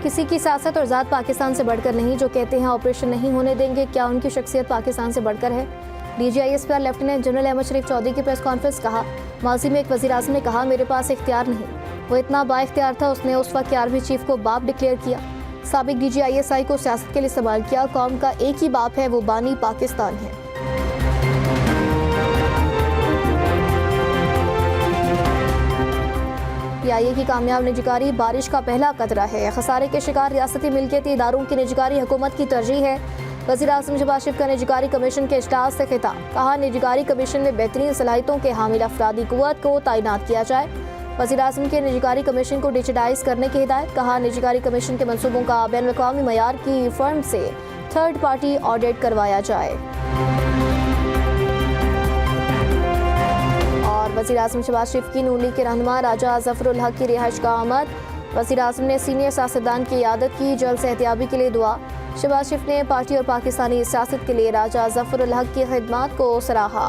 किसी की सियासत और ज़ात पाकिस्तान से बढ़कर नहीं। जो कहते हैं ऑपरेशन नहीं होने देंगे, क्या उनकी शख्सियत पाकिस्तान से बढ़कर है? DGISP लेफ्टिनेंट जनरल अहमद शरीफ चौधरी की प्रेस कॉन्फ्रेंस। कहा, माजी में एक वज़ीर-आज़म ने कहा मेरे पास इख्तियार नहीं। वो इतना बाइख्तियार था, उसने उस वक्त आर्मी चीफ को बाप डिक्लेयर किया। साबिक DGISI को सियासत के लिए इस्तेमाल किया। कौम का एक ही बाप है, वो बानी पाकिस्तान है। PIA की कामयाब निजकारी बारिश का पहला कतरा है। खसारे के शिकार रियासती मिल्कियती इदारों की निजकारी हुकूमत की तरजीह है। वज़ीर-आज़म शहबाज शरीफ का निजकारी कमीशन के इजलास से खिताब। कहा, निजकारी कमीशन में बेहतरीन सलाहियतों के हामिल अफरादी कुव्वत को तैनात किया जाए। वज़ीर-आज़म के निजकारी कमीशन को डिजिटाइज करने की हिदायत। कहा, निजकारी कमीशन के मनसूबों का बैनुल-अक़वामी मयार की फर्म से थर्ड पार्टी ऑडिट करवाया जाए। और वज़ीर-आज़म शहबाज शरीफ की नून लीग के रहनुमा राजा ज़फ़रुल हक की रिहाइश का आमद। वज़ीर-आज़म ने सीनियर सियासतदान की इयादत की। जल्द सेहतियाबी के लिए दुआ। शहबाज शरीफ ने पार्टी और पाकिस्तानी सियासत के लिए राजा ज़फ़रुल हक की खिदमत को सराहा।